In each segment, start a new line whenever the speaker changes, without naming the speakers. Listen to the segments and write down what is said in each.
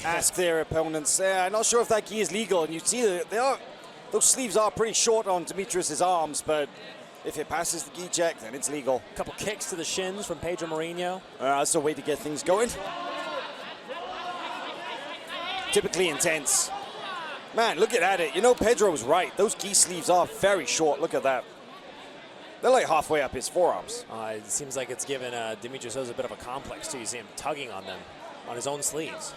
ask their opponents. I'm not sure if that gi is legal, and you see that those sleeves are pretty short on Dimitrius's arms, but if it passes the gi check, then it's legal.
A couple kicks to the shins from Pedro Marinho.
That's a way to get things going. Typically intense. Man, look at it. You know, Pedro was right. Those gi sleeves are very short. Look at that. They're like halfway up his forearms.
It seems like it's given Dimitrius a bit of a complex, too. You see him tugging on them, on his own sleeves.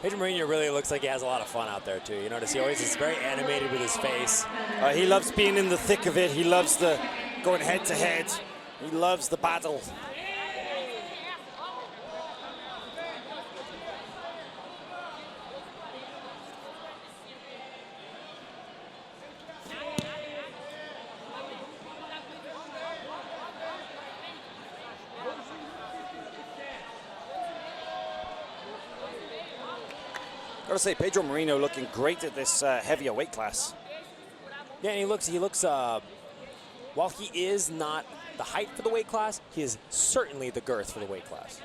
Pedro Marinho really looks like he has a lot of fun out there, too. You notice he always is very animated with his face.
He loves being in the thick of it. He loves the going head-to-head. He loves the battle. Gotta say, Pedro Marinho looking great at this heavier weight class.
Yeah, and he looks, while he is not the height for the weight class, he is certainly the girth for the weight class.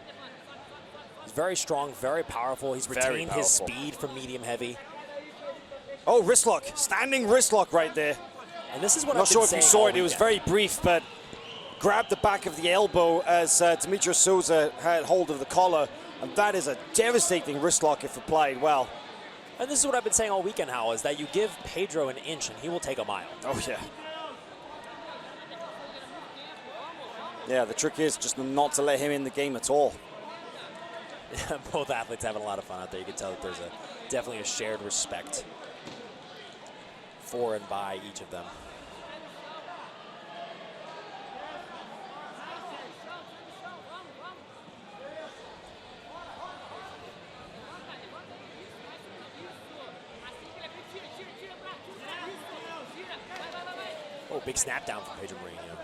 He's very strong, very powerful. He's retained his speed from medium heavy.
Oh, wrist lock, standing wrist lock right there.
And this is what
I'm not sure if you saw it, it was very brief, but grabbed the back of the elbow as Dimitrius Souza had hold of the collar. And that is a devastating wrist lock if applied well.
And this is what I've been saying all weekend, Hal, is that you give Pedro an inch and he will take a mile.
Oh, yeah. Yeah, the trick is just not to let him in the game at all.
Both athletes having a lot of fun out there. You can tell that there's definitely a shared respect for and by each of them. Oh, big snap down from Pedro Marinho.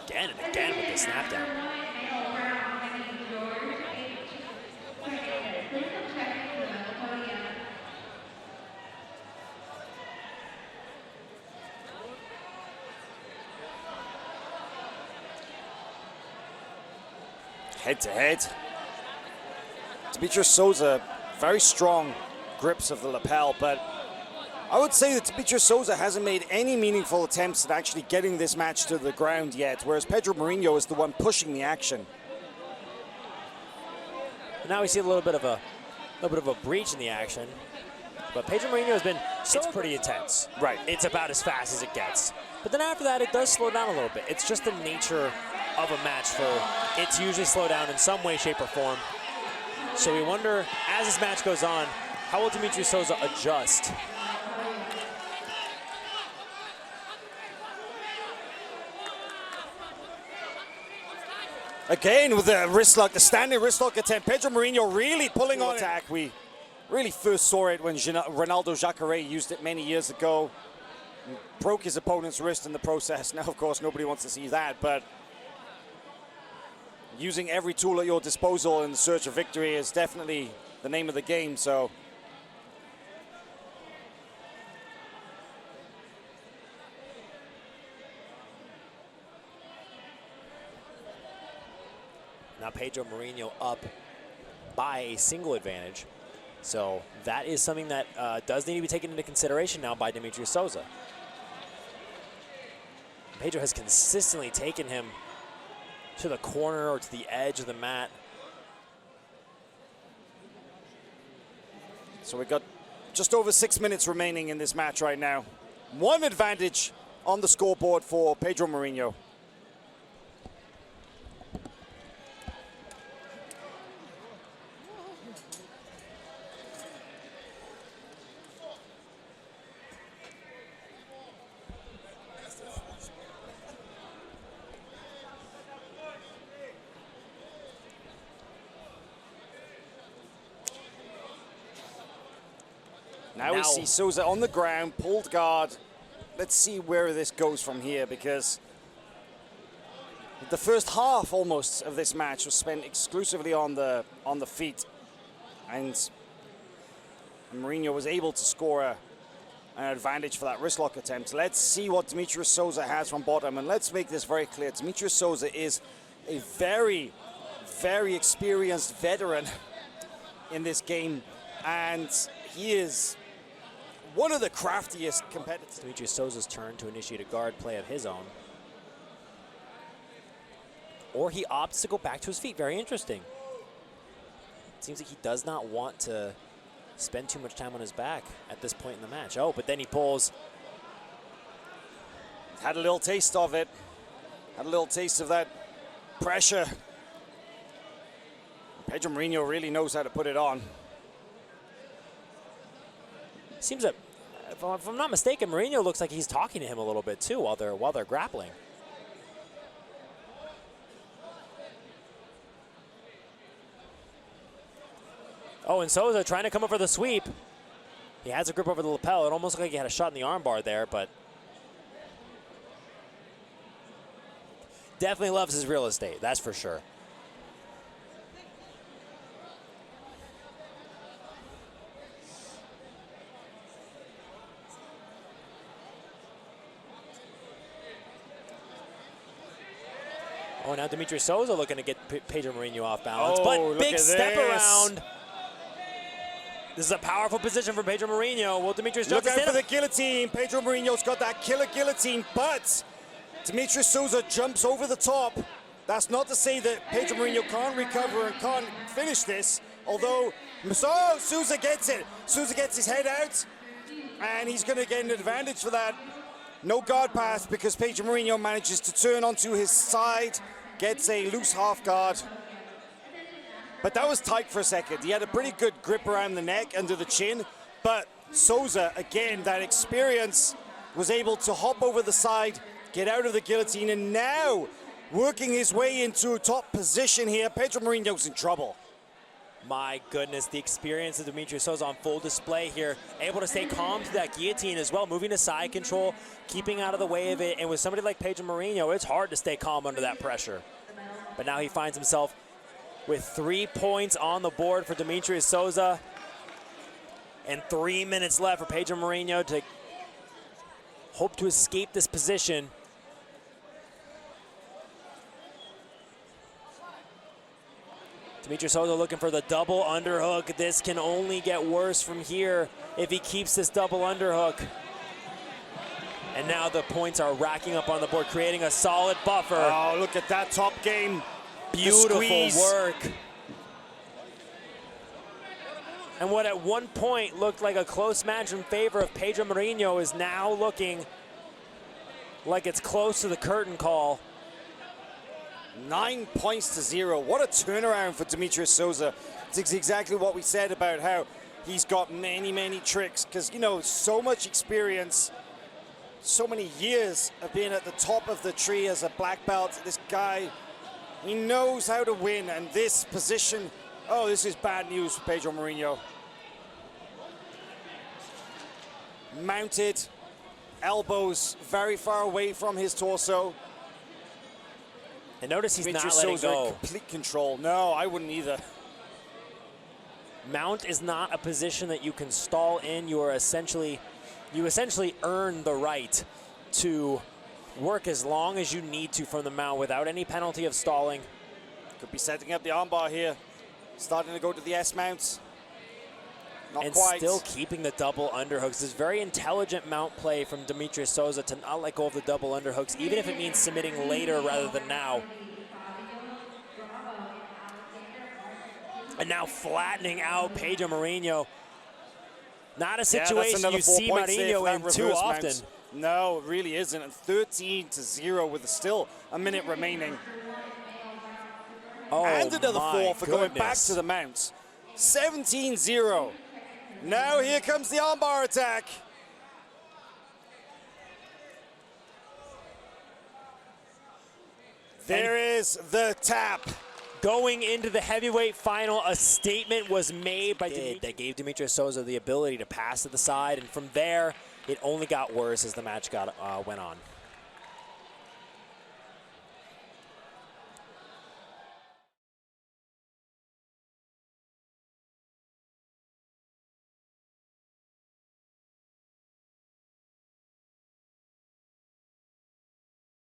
Again and again with the snap down.
Head to head. Dimitrius Souza, very strong grips of the lapel, but I would say that Dimitrius Souza hasn't made any meaningful attempts at actually getting this match to the ground yet, whereas Pedro Marinho is the one pushing the action.
Now we see a little bit of a breach in the action, but Pedro Marinho has been it's pretty intense.
Right.
It's about as fast as it gets. But then after that, it does slow down a little bit. It's just the nature of a match for it to usually slow down in some way, shape, or form. So we wonder, as this match goes on, how will Dimitrius Souza adjust?
Again with the wrist lock, the standing wrist lock attempt. Pedro Marinho really pulling on attack. We really first saw it when Ronaldo Jacare used it many years ago. Broke his opponent's wrist in the process. Now, of course, nobody wants to see that, but using every tool at your disposal in the search of victory is definitely the name of the game, so.
Now Pedro Marinho up by a single advantage. So that is something that does need to be taken into consideration now by Dimitrius Souza. Pedro has consistently taken him to the corner or to the edge of the mat.
So we've got just over 6 minutes remaining in this match right now. One advantage on the scoreboard for Pedro Marinho. Now we see Souza on the ground, pulled guard. Let's see where this goes from here, because the first half almost of this match was spent exclusively on the feet, and Marinho was able to score an advantage for that wrist lock attempt. Let's see what Dimitrius Souza has from bottom, and let's make this very clear. Dimitrius Souza is a very, very experienced veteran in this game, and he is one of the craftiest competitors.
Dimitrius Souza's turn to initiate a guard play of his own. Or he opts to go back to his feet. Very interesting. It seems like he does not want to spend too much time on his back at this point in the match. Oh, but then he pulls.
Had a little taste of it. Had a little taste of that pressure. Pedro Marinho really knows how to put it on.
Seems that, if I'm not mistaken, Marinho looks like he's talking to him a little bit too while they're grappling. Oh, and Souza trying to come up for the sweep. He has a grip over the lapel. It almost looked like he had a shot in the armbar there, but definitely loves his real estate, that's for sure. Oh, now Dimitrius Souza looking to get Pedro Marinho off balance, but big step around. This is a powerful position for Pedro Marinho. Will Dimitrius
look out for the guillotine. Pedro Marinho's got that killer guillotine, but Dimitrius Souza jumps over the top. That's not to say that Pedro Marinho can't recover and can't finish this, although, so Souza gets it. Souza gets his head out, and he's going to get an advantage for that. No guard pass because Pedro Marinho manages to turn onto his side, gets a loose half guard. But that was tight for a second. He had a pretty good grip around the neck, under the chin, but Souza, again, that experience, was able to hop over the side, get out of the guillotine, and now working his way into a top position here. Pedro Marinho's in trouble.
My goodness, the experience of Dimitrius Souza on full display here. Able to stay calm to that guillotine as well, moving to side control, keeping out of the way of it. And with somebody like Pedro Marinho, it's hard to stay calm under that pressure. But now he finds himself with 3 points on the board for Dimitrius Souza. And 3 minutes left for Pedro Marinho to hope to escape this position. Dimitrius Souza looking for the double underhook. This can only get worse from here if he keeps this double underhook. And now the points are racking up on the board, creating a solid buffer.
Oh, look at that top game.
Beautiful work. And what at one point looked like a close match in favor of Pedro Marinho is now looking like it's close to the curtain call.
9 points to 0. What a turnaround for Dimitrius Souza. It's exactly what we said about how he's got many, many tricks because, you know, so much experience, so many years of being at the top of the tree as a black belt. This guy, he knows how to win, and this position, oh, this is bad news for Pedro Marinho. Mounted, elbows very far away from his torso.
And notice he's
Dimitrius
not letting
Souza
go.
in complete control. No, I wouldn't either.
Mount is not a position that you can stall in. You essentially earn the right to work as long as you need to from the mount without any penalty of stalling.
Could be setting up the armbar here. Starting to go to the S mounts. Not
and
quite.
Still keeping the double underhooks. This very intelligent mount play from Dimitrius Souza to not let go of the double underhooks, even if it means submitting later rather than now. And now flattening out Pedro Marinho. Not a situation you see Marinho in too often.
No, it really isn't. And 13-0 with still a minute remaining.
Oh,
and another 4 for going back
goodness.
to the mount. 17-0. Now here comes the armbar attack. There is the tap.
Going into the heavyweight final, a statement was made by Dimitrius that gave Dimitrius Souza the ability to pass to the side, and from there, it only got worse as the match went on.